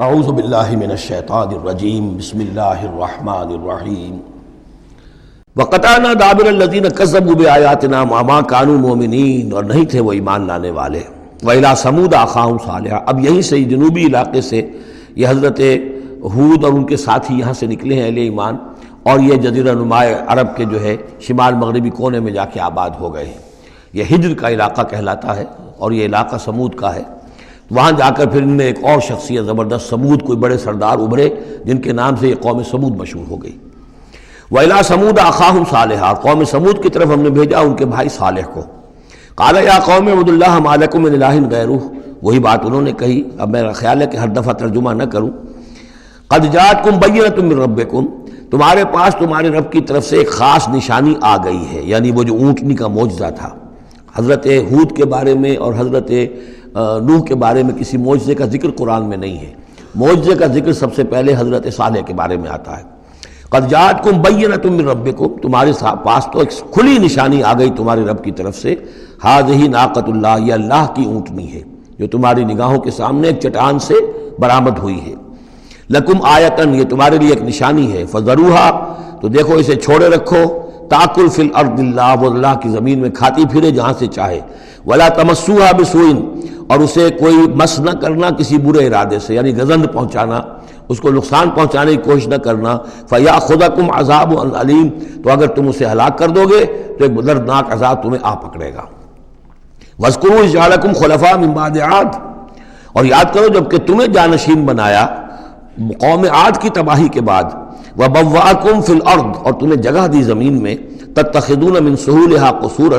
اعوذ باللہ من الشیطان الرجیم بسم اللہ الرحمن الرحیم وقطعنا دابر الذین کذبوا بآیاتنا وما كانوا مؤمنین، اور نہیں تھے وہ ایمان لانے والے۔ وإلی ثمود اخاہم صالحا، اب یہیں سے جنوبی علاقے سے یہ حضرت ہود اور ان کے ساتھی یہاں سے نکلے ہیں اہل ایمان، اور یہ جزیرہ نما عرب کے جو ہے شمال مغربی کونے میں جا کے آباد ہو گئے ہیں۔ یہ ہجر کا علاقہ کہلاتا ہے اور یہ علاقہ سمود کا ہے۔ وہاں جا کر پھر ان میں ایک اور شخصیت زبردست سمود کوئی بڑے سردار ابھرے جن کے نام سے یہ قوم سمود مشہور ہو گئی۔ وَإِلَىٰ ثَمُودَ أَخَاهُمْ صَالِحًا، قوم سمود کی طرف ہم نے بھیجا ان کے بھائی صالح کو۔ قَالَ يَا قَوْمِ اعْبُدُوا اللَّهَ مَا لَكُم مِّنْ إِلَٰهٍ غَيْرُهُ، وہی بات انہوں نے کہی۔ اب میرا خیال ہے کہ ہر دفعہ ترجمہ نہ کروں۔ قَدْ جَاءَتْكُمْ بَيِّنَةٌ مِّن رَبِّكُمْ، تمہارے پاس تمہارے رب کی طرف سے ایک خاص نشانی آ گئی ہے، یعنی وہ جو اونٹنی کا معجزہ تھا۔ حضرت ہود کے بارے میں اور حضرت نوح کے بارے میں کسی معجزے کا ذکر قرآن میں نہیں ہے۔ معجزے کا ذکر سب سے پہلے حضرت صالح کے بارے میں آتا ہے۔ قد جاءتکم بینۃ من ربکم، تمہارے پاس تو ایک کھلی نشانی آ گئی تمہارے رب کی طرف سے۔ ھذہ ناقۃ اللہ، یہ اللہ کی اونٹنی ہے جو تمہاری نگاہوں کے سامنے ایک چٹان سے برآمد ہوئی ہے۔ لکم آیۃ، یہ تمہارے لیے ایک نشانی ہے۔ فذروھا، تو دیکھو اسے چھوڑے رکھو۔ تاکل فی الارض اللہ، وہ اللہ کی زمین میں کھاتی پھرے جہاں سے چاہے۔ ولا تمسوها بسوء، اور اسے کوئی مس نہ کرنا کسی برے ارادے سے، یعنی گزند پہنچانا، اس کو نقصان پہنچانے کی کوشش نہ کرنا۔ فیاخذکم عذاب علیم، تو اگر تم اسے ہلاک کر دو گے تو ایک دردناک عذاب تمہیں آ پکڑے گا۔ واذکروا اذ جعلکم خلفاء من بعد عاد، اور یاد کرو جب کہ تمہیں جانشین بنایا قوم عاد کی تباہی کے بعد۔ وبوأکم فی الارض، اور تمہیں جگہ دی زمین میں۔ تتخذون من سہولها قصورا،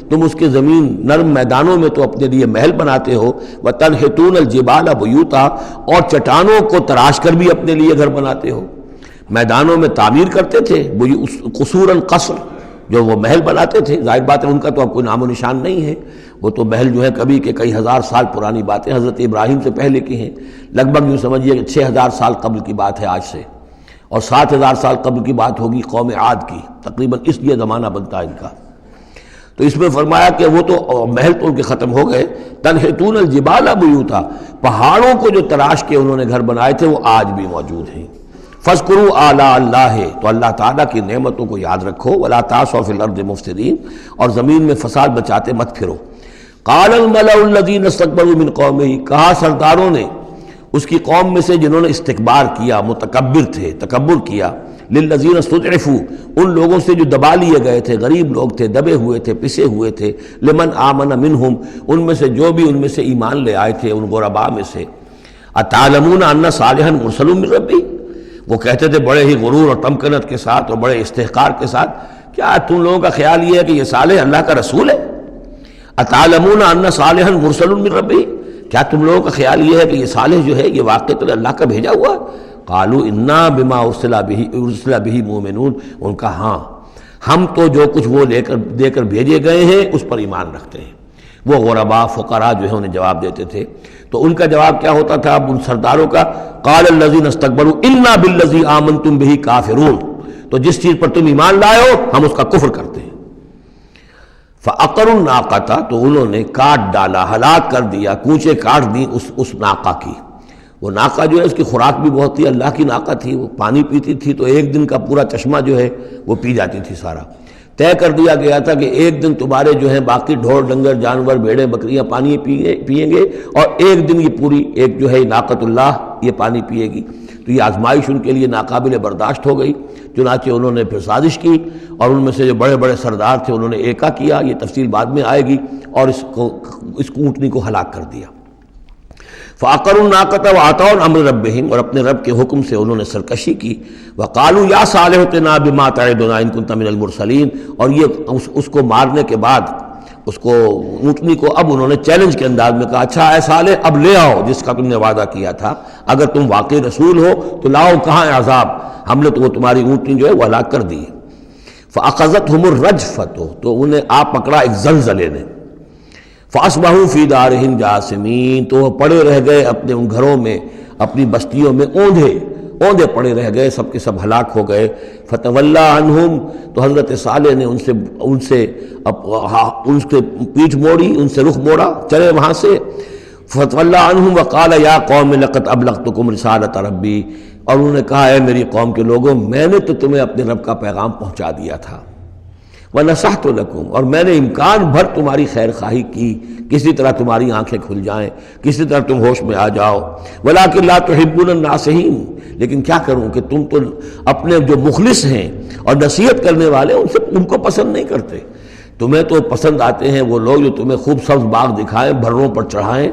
تم اس کے زمین نرم میدانوں میں تو اپنے لیے محل بناتے ہو۔ وتنحتون الجبال بیوتا، اور چٹانوں کو تراش کر بھی اپنے لیے گھر بناتے ہو۔ میدانوں میں تعمیر کرتے تھے قصورا، قصر جو وہ محل بناتے تھے۔ ظاہر بات ہے ان کا تو اب کوئی نام و نشان نہیں ہے، وہ تو محل جو ہے کبھی کے کئی ہزار سال پرانی باتیں حضرت ابراہیم سے پہلے کی ہیں۔ لگ بھگ یوں سمجھیے کہ 6000 سال قبل کی بات ہے آج سے، اور 7000 سال قبل کی بات ہوگی قوم عاد کی، تقریباً اس لیے زمانہ بنتا ہے ان کا۔ تو اس میں فرمایا کہ وہ تو محل تو ان کے ختم ہو گئے۔ تنحتون الجبال بیوتا، پہاڑوں کو جو تراش کے انہوں نے گھر بنائے تھے وہ آج بھی موجود ہیں۔ فاذکروا آلاء اللہ، تو اللہ تعالیٰ کی نعمتوں کو یاد رکھو۔ ولا تعثوا فی الارض مفسدین، اور زمین میں فساد بچاتے مت پھرو۔ قال الملأ الذین استکبروا من قومہ، کہا سرداروں نے اس کی قوم میں سے جنہوں نے استکبار کیا، متکبر تھے، تکبر کیا۔ للذین استضعفوا، ان لوگوں سے جو دبا لیے گئے تھے، غریب لوگ تھے، دبے ہوئے تھے، پسے ہوئے تھے۔ لمن آمن منہم، ان میں سے جو بھی ان میں سے ایمان لے آئے تھے ان غرباء میں سے۔ اتعلمون ان صالحا مرسل من ربی، وہ کہتے تھے بڑے ہی غرور اور تمکنت کے ساتھ اور بڑے استحقار کے ساتھ، کیا تم لوگوں کا خیال یہ ہے کہ یہ صالح اللہ کا رسول ہے؟ اتعلمون ان صالحا مرسل من ربی، کیا تم لوگوں کا خیال یہ ہے کہ یہ صالح جو ہے یہ واقعی تو اللہ کا بھیجا ہوا؟ قالوا انا بما ارسل به مؤمنون، ان کا ہاں ہم تو جو کچھ وہ دے کر بھیجے گئے ہیں اس پر ایمان رکھتے ہیں۔ وہ غرباء فقراء جو ہے انہیں جواب دیتے تھے، تو ان کا جواب کیا ہوتا تھا اب ان سرداروں کا؟ قال الذين استكبروا انا بالذي آمنتم به کافرون، تو جس چیز پر تم ایمان لائے ہو ہم اس کا کفر کرتے ہیں۔ فعقروا الناقۃ، تو انہوں نے کاٹ ڈالا، ہلاک کر دیا، کوچے کاٹ دی اس ناقہ کی۔ وہ ناقہ جو ہے اس کی خوراک بھی بہت تھی، اللہ کی ناقہ تھی، وہ پانی پیتی تھی تو ایک دن کا پورا چشمہ جو ہے وہ پی جاتی تھی سارا۔ طے کر دیا گیا تھا کہ ایک دن تمہارے جو ہے باقی ڈھور ڈنگر جانور بھیڑیں بکریاں پانی پیئیں گے، اور ایک دن یہ پوری ایک جو ہے ناقۃ اللہ یہ پانی پیے گی۔ تو یہ آزمائش ان کے لیے ناقابل برداشت ہو گئی، چنانچہ انہوں نے پھر سازش کی، اور ان میں سے جو بڑے بڑے سردار تھے انہوں نے ایکا کیا، یہ تفصیل بعد میں آئے گی، اور اس اونٹنی کو ہلاک کر دیا۔ فعقروا الناقۃ وعتوا عن امر ربہم، اور اپنے رب کے حکم سے انہوں نے سرکشی کی۔ وقالوا یا صالح ائتنا بما تعدنا ان كنت من المرسلین، اور یہ اس کو مارنے کے بعد اس کو اونٹنی کو اب انہوں نے چیلنج کے انداز میں کہا، اچھا اے صالح اب لے آؤ جس کا تم نے وعدہ کیا تھا، اگر تم واقعی رسول ہو تو لاؤ، کہاں ہے عذاب؟ ہم نے تو وہ تمہاری اونٹنی جو ہے وہ ہلاک کر دی۔ فاخذتهم الرجفۃ، تو انہیں آ پکڑا ایک زلزلے نے۔ فاصبحوا فی دارہم جاثمین، تو وہ پڑے رہ گئے اپنے ان گھروں میں، اپنی بستیوں میں اوندھے پڑے رہ گئے، سب کے سب ہلاک ہو گئے۔ فتولی عنہم، تو حضرت صالح نے ان سے پیٹھ موڑی، ان سے رخ موڑا، چلے وہاں سے۔ فتولى عنهم وقال یا قوم لقد ابلغتکم رسالۃ ربی، اور انہوں نے کہا اے میری قوم کے لوگوں میں نے تو تمہیں اپنے رب کا پیغام پہنچا دیا تھا، وَنَصَحْتُ لَكُمْ، اور میں نے امکان بھر تمہاری خیر خواہی کی، کسی طرح تمہاری آنکھیں کھل جائیں، کسی طرح تم ہوش میں آ جاؤ، وَلَٰكِن لَا تُحِبُّونَ النَّاصِحِينَ، لیکن کیا کروں کہ تم تو اپنے جو مخلص ہیں اور نصیحت کرنے والے ان کو پسند نہیں کرتے۔ تمہیں تو پسند آتے ہیں وہ لوگ جو تمہیں خوب سبز باغ دکھائیں، بھروں پر چڑھائیں،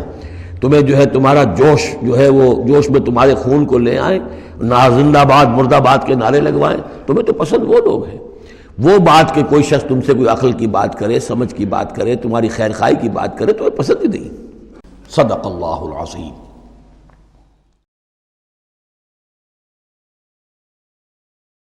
تمہیں جو ہے تمہارا جوش جو ہے وہ جوش میں تمہارے خون کو لے آئیں، نہ زندہ باد مردہ باد کے نعرے لگوائیں، تمہیں تو پسند وہ لوگ ہیں۔ وہ بات کہ کوئی شخص تم سے کوئی عقل کی بات کرے، سمجھ کی بات کرے، تمہاری خیر خواہی کی بات کرے، تمہیں پسند ہی نہیں۔ صدق اللہ العظیم۔